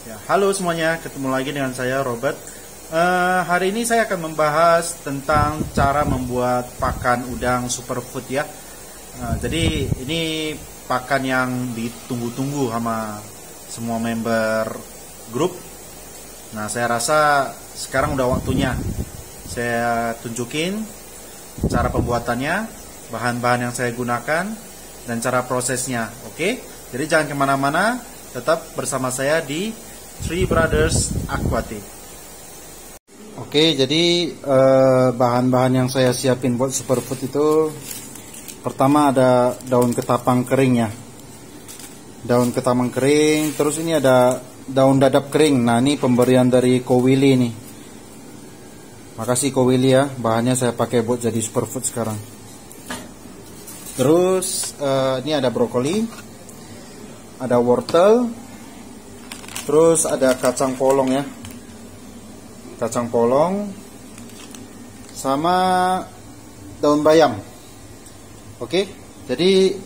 Ya, halo semuanya, ketemu lagi dengan saya Robert. Hari ini saya akan membahas tentang cara membuat pakan udang superfood ya. Jadi ini pakan yang ditunggu-tunggu sama semua member grup. Nah, saya rasa sekarang udah waktunya saya tunjukin cara pembuatannya, bahan-bahan yang saya gunakan, dan cara prosesnya. Oke, jadi jangan kemana-mana, tetap bersama saya di Three Brothers Aquatic. Oke, jadi bahan-bahan yang saya siapin buat superfood itu, pertama ada daun ketapang kering ya, daun ketapang kering. Terus ini ada daun dadap kering. Nah, ini pemberian dari Kowili nih. Makasih Kowili ya, bahannya saya pakai buat jadi superfood sekarang. Terus ini ada brokoli, ada wortel. Terus ada kacang polong ya, kacang polong sama daun bayam. Oke, jadi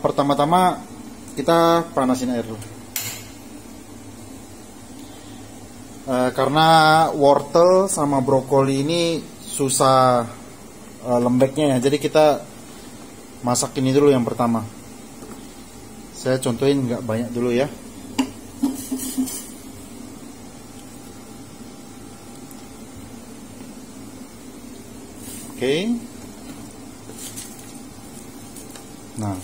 pertama-tama kita panasin air dulu. Karena wortel sama brokoli ini susah lembeknya ya, jadi kita masak ini dulu yang pertama. Saya contohin nggak banyak dulu ya. Oke. Nah,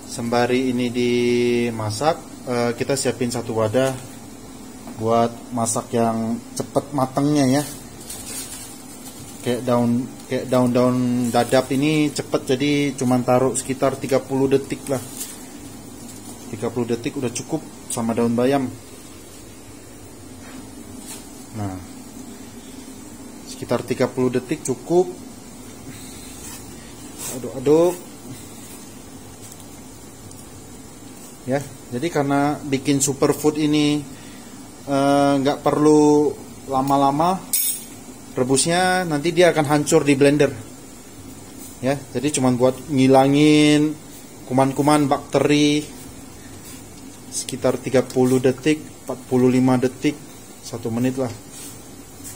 sembari ini dimasak, kita siapin satu wadah buat masak yang cepet matangnya ya. Kayak daun-daun dadap ini cepet, jadi cuman taruh sekitar 30 detik lah. 30 detik udah cukup, sama daun bayam. Nah, sekitar 30 detik cukup. Aduk-aduk ya. Jadi karena bikin superfood ini nggak perlu lama-lama rebusnya, nanti dia akan hancur di blender ya. Jadi cuman buat ngilangin kuman-kuman bakteri, sekitar 30 detik, 45 detik, 1 menit lah.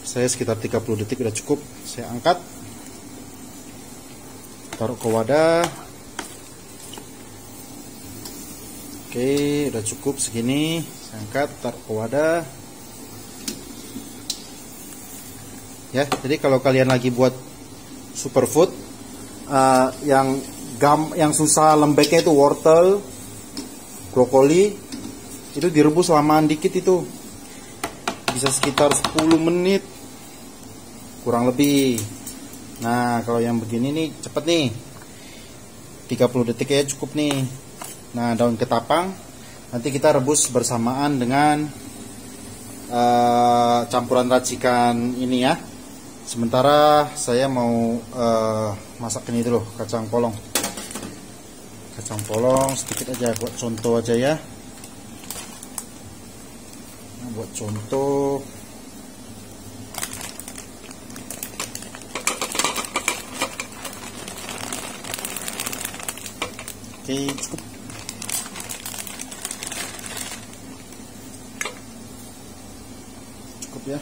Saya sekitar 30 detik udah cukup. Saya angkat, taruh ke wadah. Oke, udah cukup segini. Saya angkat, taruh ke wadah. Ya, jadi kalau kalian lagi buat superfood, yang susah lembeknya itu wortel, brokoli, itu direbus lamaan dikit, itu bisa sekitar 10 menit kurang lebih. Nah, kalau yang begini nih cepet nih, 30 detik ya cukup nih. Nah, daun ketapang nanti kita rebus bersamaan dengan campuran racikan ini ya. Sementara saya mau masak ini dulu, kacang polong. Kacang polong sedikit aja, buat contoh aja ya. Nah, buat contoh. Oke, cukup. Cukup ya.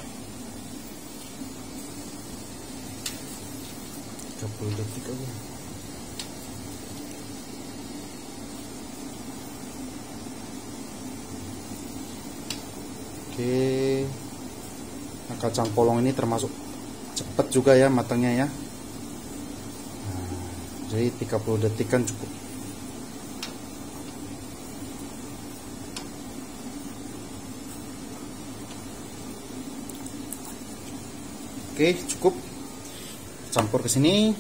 30 detik aja. Oke. Nah, kacang polong ini termasuk cepat juga ya matangnya ya. Nah, jadi 30 detik kan cukup. Oke, cukup. Campur ke sini.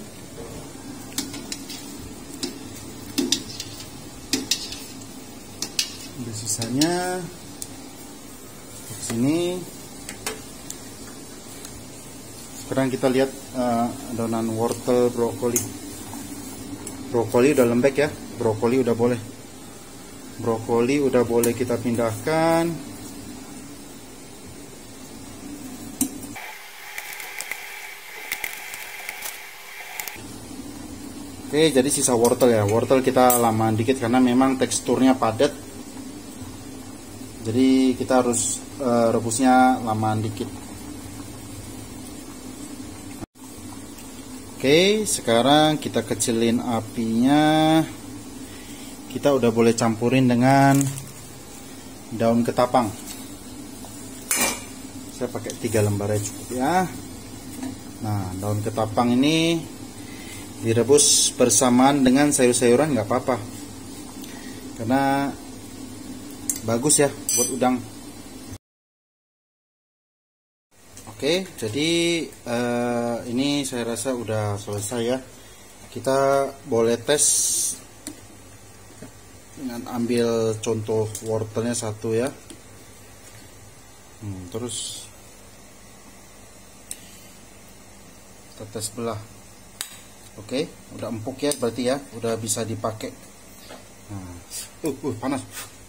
Udah sisanya ke sini. Sekarang kita lihat adonan wortel, brokoli. Brokoli udah lembek ya. Brokoli udah boleh. Brokoli udah boleh kita pindahkan. Oke, jadi sisa wortel ya. Wortel kita lamaan dikit karena memang teksturnya padat. Jadi kita harus rebusnya lamaan dikit. Oke, sekarang kita kecilin apinya. Kita udah boleh campurin dengan daun ketapang. Saya pakai 3 lembar aja cukup ya. Nah, daun ketapang ini direbus bersamaan dengan sayur-sayuran nggak apa-apa, karena bagus ya buat udang. Oke, jadi ini saya rasa udah selesai ya. Kita boleh tes dengan ambil contoh wortelnya satu ya. Terus kita tes belah. Oke, udah empuk ya berarti ya, udah bisa dipakai. Nah, panas.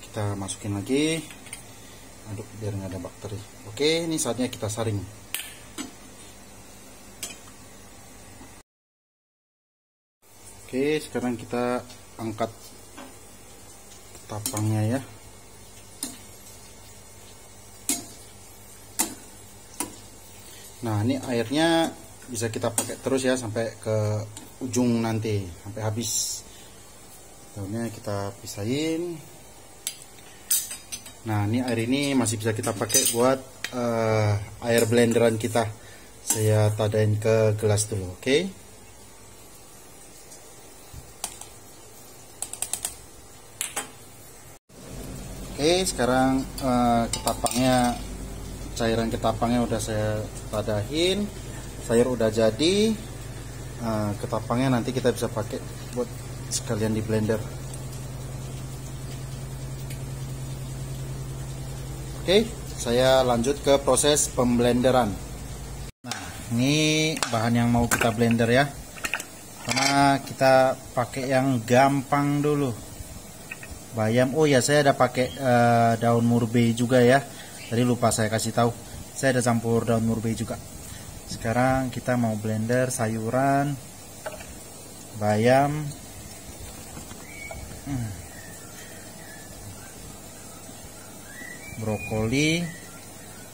Kita masukin lagi, aduk biar nggak ada bakteri. Oke, ini saatnya kita saring. Oke, sekarang kita angkat tapangnya ya. Nah, ini airnya bisa kita pakai terus ya sampai ke ujung nanti, sampai habis. Daunnya kita pisahin. Nah, ini air ini masih bisa kita pakai buat air blenderan kita. Saya tadain ke gelas dulu, oke? Oke, sekarang cairan ketapangnya udah saya tadahin. Sayur udah jadi. Ketapangnya nanti kita bisa pakai buat sekalian di blender. Oke, saya lanjut ke proses pemblenderan. Nah, ini bahan yang mau kita blender ya. Karena kita pakai yang gampang dulu. Bayam, oh ya saya ada pakai daun murbei juga ya. Tadi lupa saya kasih tahu. Saya ada campur daun murbei juga. Sekarang kita mau blender sayuran, bayam, brokoli,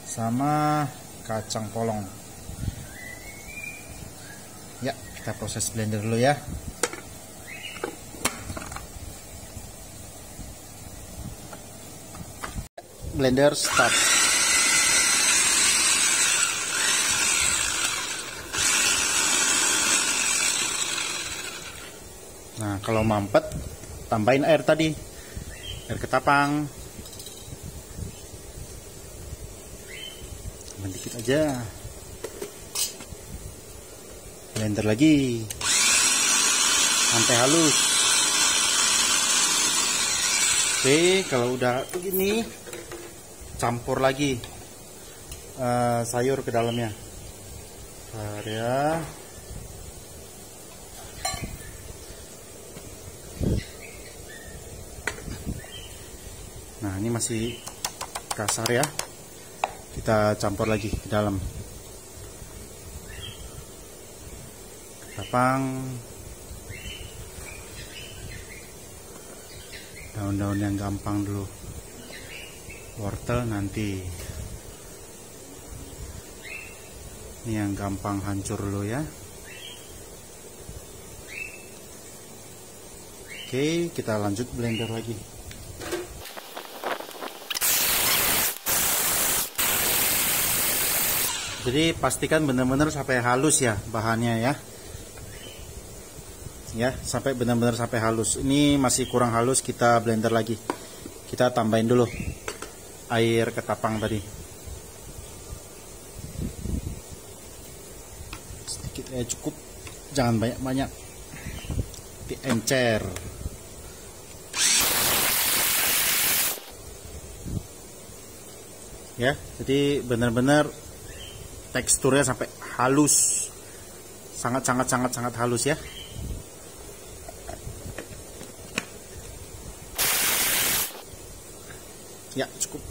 sama kacang polong. Ya, kita proses blender dulu ya. Blender start. Nah, kalau mampet, tambahin air tadi, air ketapang. Tambah dikit aja. Blender lagi sampai halus. Oke, kalau udah begini, campur lagi sayur ke dalamnya. Ya. Nah, ini masih kasar ya. Kita campur lagi ke dalam. Ketapang, daun-daun yang gampang dulu. Wortel nanti. Ini yang gampang hancur dulu ya. Oke, kita lanjut blender lagi. Jadi pastikan benar-benar sampai halus ya bahannya ya. Ya, sampai benar-benar sampai halus. Ini masih kurang halus, kita blender lagi. Kita tambahin dulu air ketapang tadi. Sedikit aja cukup, jangan banyak-banyak. Diencer. Ya, jadi benar-benar teksturnya sampai halus, sangat halus ya. Ya, cukup.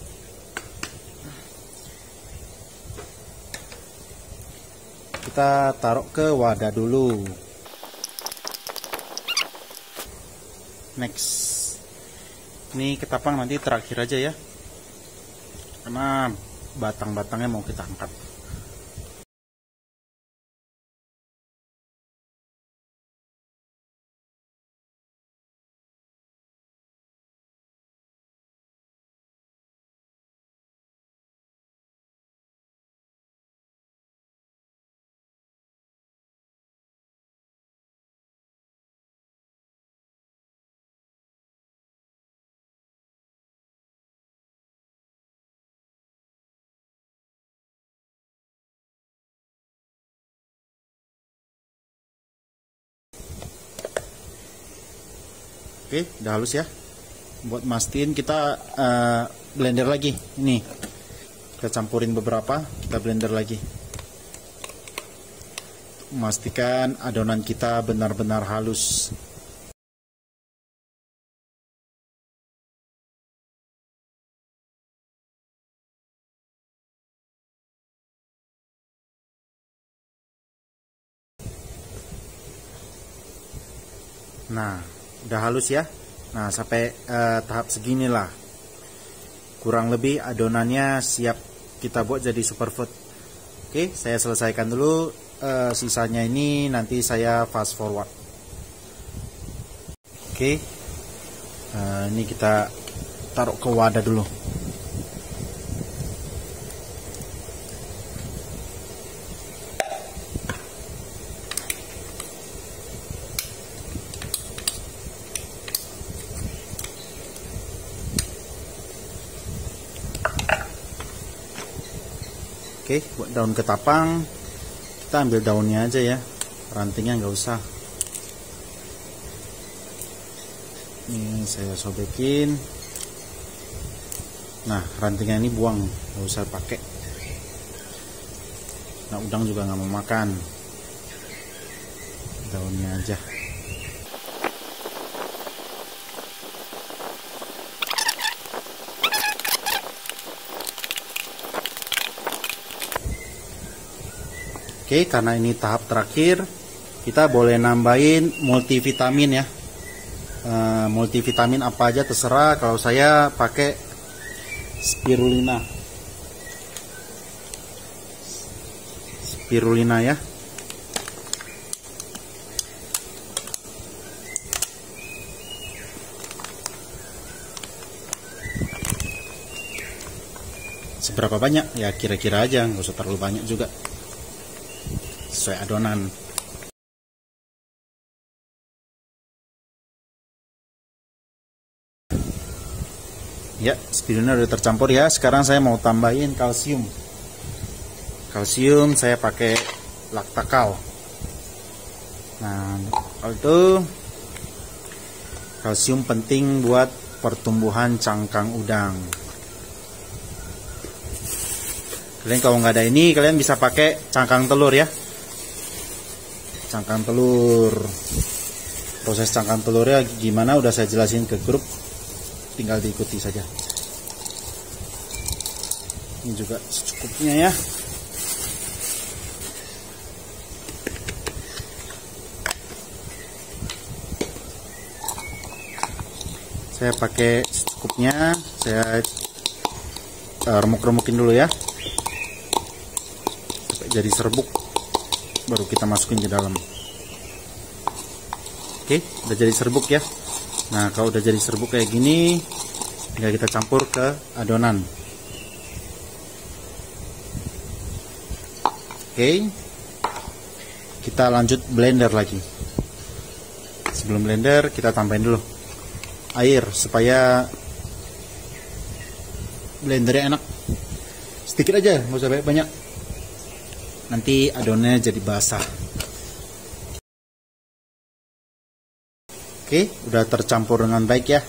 Kita taruh ke wadah dulu. Next, ini ketapang nanti terakhir aja ya. karena batang-batangnya mau kita angkat. Oke, udah halus ya. Buat mastiin kita blender lagi. Ini kita campurin beberapa, kita blender lagi. Memastikan adonan kita benar-benar halus. Nah, udah halus ya. Nah, sampai tahap segini lah. Kurang lebih adonannya siap kita buat jadi superfood. Oke, saya selesaikan dulu. Sisanya ini nanti saya fast forward. Oke, ini kita taruh ke wadah dulu. Oke, buat daun ketapang kita ambil daunnya aja ya, rantingnya nggak usah. Ini saya sobekin. Nah, rantingnya ini buang, nggak usah pakai. Nah, udang juga nggak mau makan, daunnya aja. Oke, karena ini tahap terakhir, kita boleh nambahin multivitamin ya. Multivitamin apa aja terserah. Kalau saya pakai spirulina. Spirulina ya. Seberapa banyak? Ya kira-kira aja, nggak usah terlalu banyak juga. Sesuai adonan. Ya, spirulina udah tercampur ya. Sekarang saya mau tambahin kalsium. Kalsium saya pakai Lactacal. Nah, kalau itu kalsium penting buat pertumbuhan cangkang udang. Kalian kalau nggak ada ini, kalian bisa pakai cangkang telur ya. Cangkang telur, proses cangkang telurnya gimana udah saya jelasin ke grup, tinggal diikuti saja. Ini juga secukupnya ya. Saya pakai secukupnya, saya remuk-remukin dulu ya sampai jadi serbuk, baru kita masukin ke dalam. Oke, udah jadi serbuk ya. Nah, kalau udah jadi serbuk kayak gini, tinggal kita campur ke adonan. Oke, kita lanjut blender lagi. Sebelum blender, kita tambahin dulu air supaya blendernya enak. Sedikit aja, nggak usah banyak. Nanti adonannya jadi basah. Oke, udah tercampur dengan baik ya.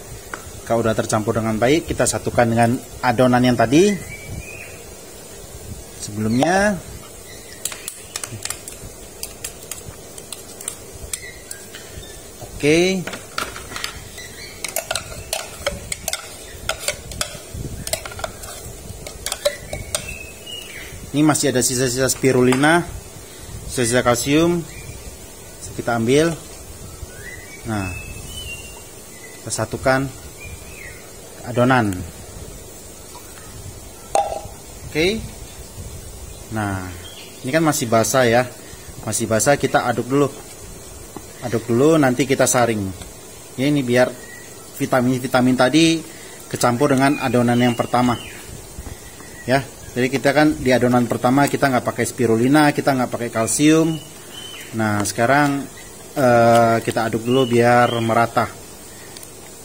Kalau udah tercampur dengan baik, kita satukan dengan adonan yang tadi sebelumnya. Oke. Ini masih ada sisa-sisa spirulina, sisa-sisa kalsium. Kita ambil. Nah, kita satukan adonan. Oke. Nah, ini kan masih basah ya. Masih basah, kita aduk dulu. Aduk dulu, nanti kita saring. Ya, ini biar vitamin-vitamin tadi kecampur dengan adonan yang pertama. Ya, jadi kita kan di adonan pertama kita nggak pakai spirulina, kita nggak pakai kalsium. Nah, sekarang kita aduk dulu biar merata.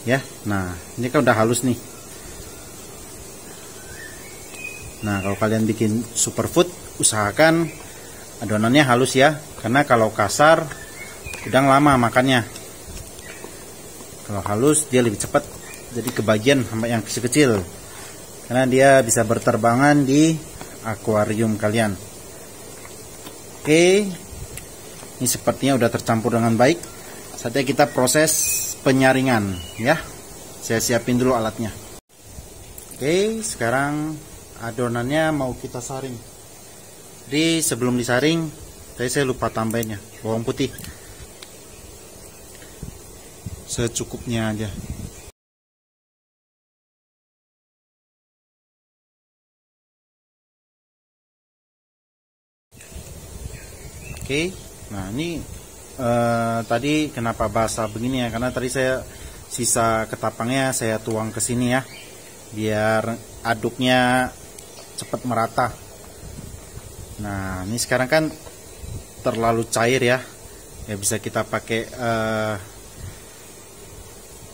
Ya, nah ini kan udah halus nih. Nah, kalau kalian bikin superfood, usahakan adonannya halus ya, karena kalau kasar udang lama makannya. Kalau halus dia lebih cepat, jadi kebagian sampai yang kecil-kecil, karena dia bisa berterbangan di akuarium kalian. Oke, ini sepertinya udah tercampur dengan baik. Saatnya kita proses penyaringan ya. Saya siapin dulu alatnya. Oke, sekarang adonannya mau kita saring. Jadi sebelum disaring, tadi saya lupa tambahinnya bawang putih secukupnya aja. Oke, nah ini tadi kenapa basah begini ya? Karena tadi saya sisa ketapangnya saya tuang ke sini ya, biar aduknya cepat merata. Nah, ini sekarang kan terlalu cair ya, ya bisa kita pakai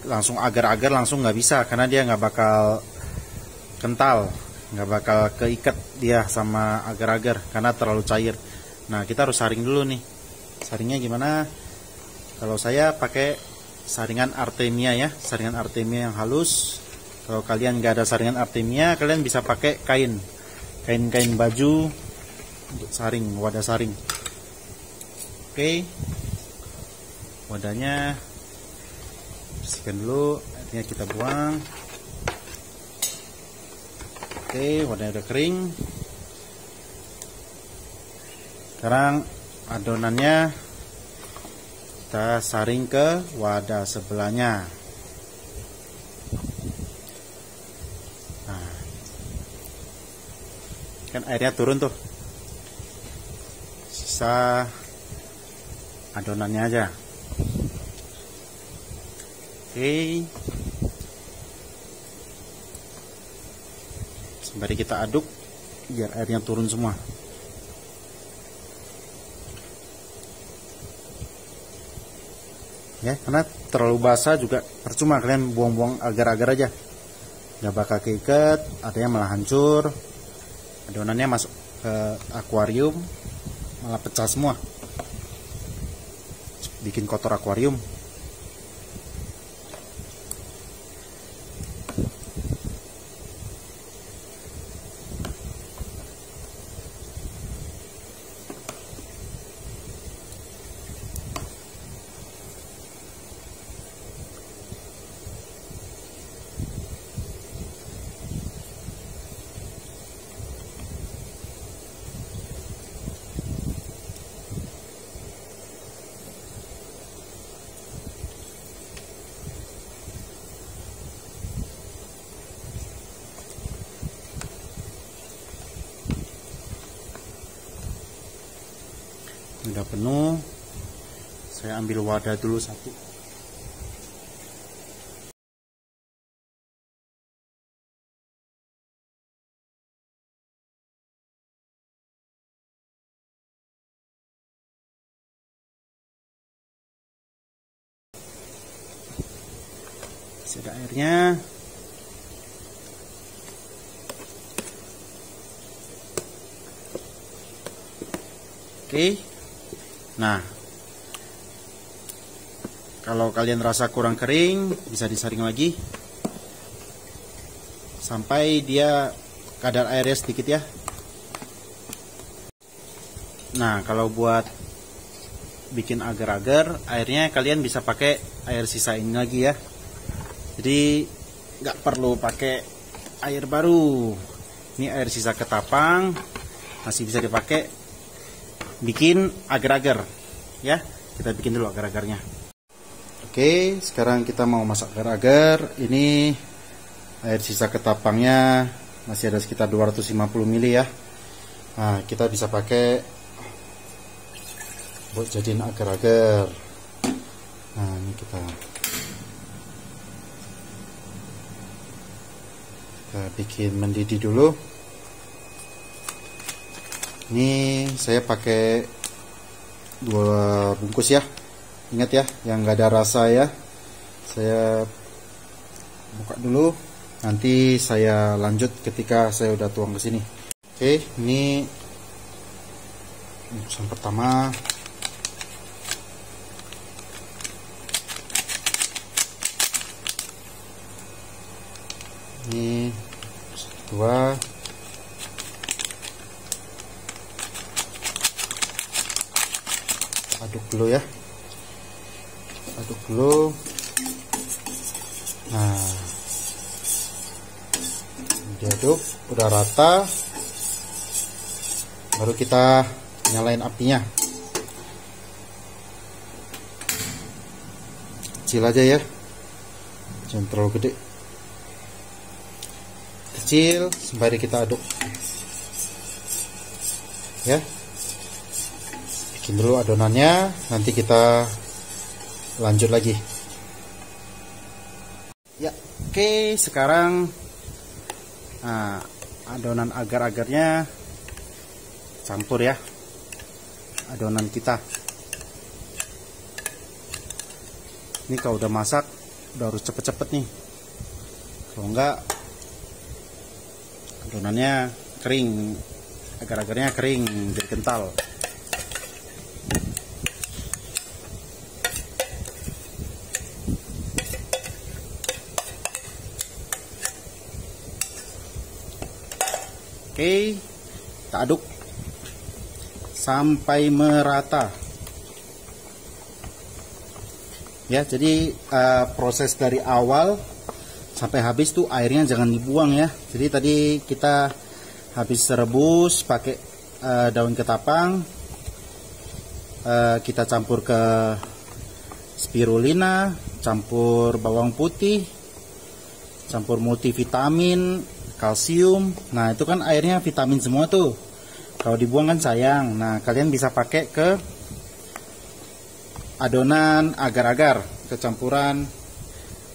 langsung agar-agar, langsung nggak bisa, karena dia nggak bakal kental, nggak bakal keikat dia sama agar-agar karena terlalu cair. Nah, kita harus saring dulu nih. Saringnya gimana? Kalau saya pakai saringan Artemia ya, saringan Artemia yang halus. Kalau kalian nggak ada saringan Artemia, kalian bisa pakai kain baju untuk saring, wadah saring. Oke, wadahnya bersihkan dulu, airnya kita buang. Oke, wadahnya udah kering. Sekarang adonannya kita saring ke wadah sebelahnya. Nah, kan airnya turun tuh, sisa adonannya aja. Oke, sembari kita aduk biar airnya turun semua. Ya, karena terlalu basah juga percuma, kalian buang-buang agar-agar aja, nggak bakal keikat, adanya malah hancur, adonannya masuk ke akuarium malah pecah semua, bikin kotor akuarium. Udah penuh, saya ambil wadah dulu satu. Masih ada airnya. Oke. Nah, kalau kalian rasa kurang kering, bisa disaring lagi sampai dia kadar airnya sedikit ya. Nah, kalau buat bikin agar-agar, airnya kalian bisa pakai air sisa ini lagi ya. Jadi nggak perlu pakai air baru. Ini air sisa ketapang, masih bisa dipakai bikin agar-agar ya. Kita bikin dulu agar-agarnya. Oke, sekarang kita mau masak agar-agar. Ini air sisa ketapangnya masih ada sekitar 250 ml ya. Nah, kita bisa pakai buat jadiin agar-agar. Nah, ini kita bikin mendidih dulu. Ini saya pakai 2 bungkus ya. Ingat ya, yang nggak ada rasa ya. Saya buka dulu. Nanti saya lanjut ketika saya udah tuang ke sini. Oke, ini bungkusan pertama. Ini dua. Aduk dulu ya. Aduk dulu. Nah, diaduk udah rata, baru kita nyalain apinya. Kecil aja ya, jangan terlalu gede. Kecil sembari kita aduk ya. Bikin dulu adonannya, nanti kita lanjut lagi ya. Oke, sekarang adonan agar-agarnya campur ya, adonan kita. Ini kalau udah masak udah harus cepet-cepet nih, kalau enggak adonannya kering, agar-agarnya kering jadi kental. Oke, kita aduk sampai merata ya. Jadi proses dari awal sampai habis tuh airnya jangan dibuang ya. Jadi tadi kita habis rebus pakai daun ketapang, kita campur ke spirulina, campur bawang putih, campur multivitamin, kalsium. Nah, itu kan airnya vitamin semua tuh. Kalau dibuang kan sayang. Nah, kalian bisa pakai ke adonan agar-agar, kecampuran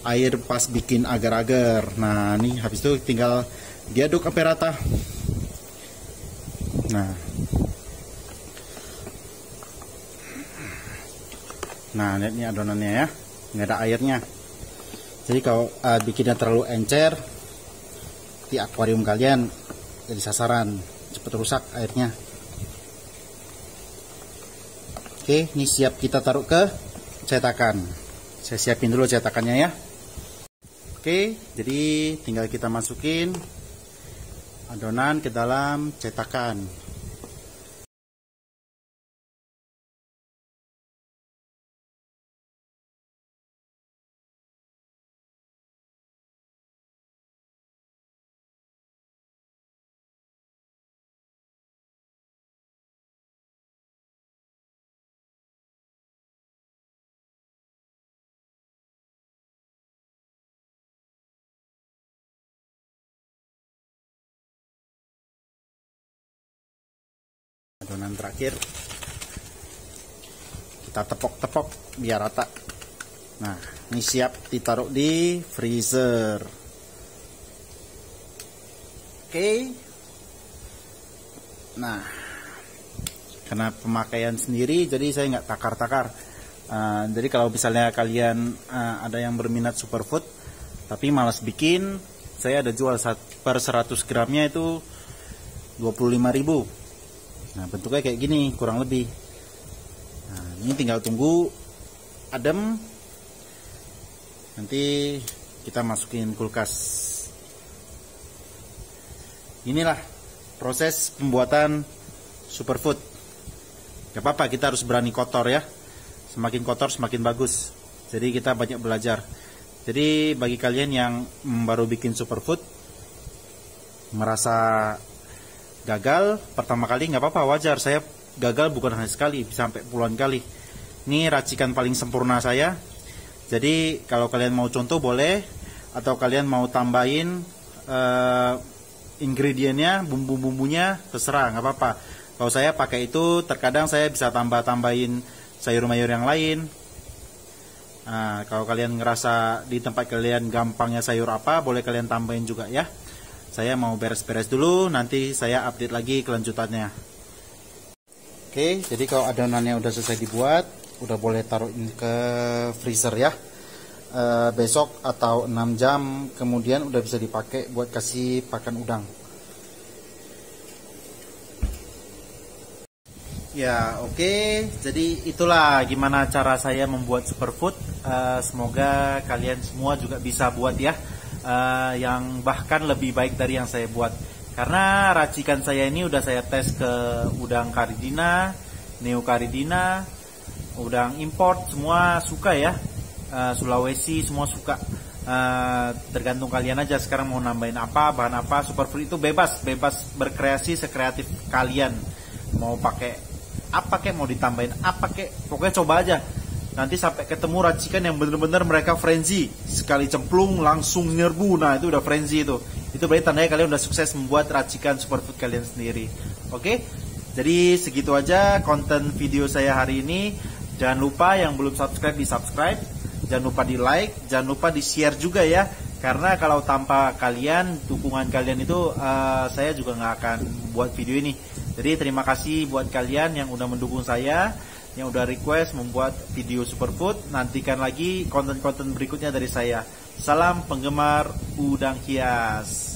air pas bikin agar-agar. Nah, ini habis itu tinggal diaduk sampai rata. Nah, lihat ini adonannya ya, nggak ada airnya. Jadi kalau bikinnya terlalu encer, di akuarium kalian jadi sasaran, cepet rusak airnya. Oke, ini siap kita taruh ke cetakan. Saya siapin dulu cetakannya ya. Oke, jadi tinggal kita masukin adonan ke dalam cetakan. Adonan terakhir kita tepok-tepok biar rata. Nah, ini siap ditaruh di freezer. Oke. Nah, karena pemakaian sendiri jadi saya nggak takar-takar. Jadi kalau misalnya kalian ada yang berminat superfood tapi malas bikin, saya ada jual per 100 gramnya itu 25.000. Nah, bentuknya kayak gini kurang lebih. Nah, ini tinggal tunggu adem, nanti kita masukin kulkas. Inilah proses pembuatan superfood. Gak apa-apa, kita harus berani kotor ya. Semakin kotor semakin bagus. Jadi kita banyak belajar. Jadi bagi kalian yang baru bikin superfood, merasa gagal pertama kali, nggak apa-apa, wajar. Saya gagal bukan hanya sekali, bisa sampai puluhan kali. Ini racikan paling sempurna saya. Jadi kalau kalian mau contoh boleh, atau kalian mau tambahin ingredientnya, bumbu-bumbunya terserah, nggak apa-apa. Kalau saya pakai itu, terkadang saya bisa tambahin sayur mayur yang lain. Nah, kalau kalian ngerasa di tempat kalian gampangnya sayur apa, boleh kalian tambahin juga ya. Saya mau beres-beres dulu, nanti saya update lagi kelanjutannya. Oke, jadi kalau adonannya udah selesai dibuat, udah boleh taruhin ke freezer ya. Besok atau 6 jam kemudian udah bisa dipakai buat kasih pakan udang. Ya, oke. Jadi itulah gimana cara saya membuat superfood. Semoga kalian semua juga bisa buat ya. Yang bahkan lebih baik dari yang saya buat. Karena racikan saya ini udah saya tes ke udang Caridina, Neo Caridina, udang import, semua suka ya. Sulawesi semua suka. Tergantung kalian aja sekarang mau nambahin apa, bahan apa. Superfood itu bebas berkreasi sekreatif kalian. Mau pakai apa kek, mau ditambahin apa kek, pokoknya coba aja. Nanti sampai ketemu racikan yang bener-bener mereka frenzy, sekali cemplung langsung nyerbu. Nah itu udah frenzy itu berarti tandanya kalian udah sukses membuat racikan superfood kalian sendiri. Oke, jadi segitu aja konten video saya hari ini. Jangan lupa yang belum subscribe di subscribe, jangan lupa di like, jangan lupa di share juga ya. Karena kalau tanpa kalian, dukungan kalian itu saya juga nggak akan buat video ini. Jadi terima kasih buat kalian yang udah mendukung saya, yang udah request membuat video superfood. Nantikan lagi konten-konten berikutnya dari saya. Salam penggemar udang hias.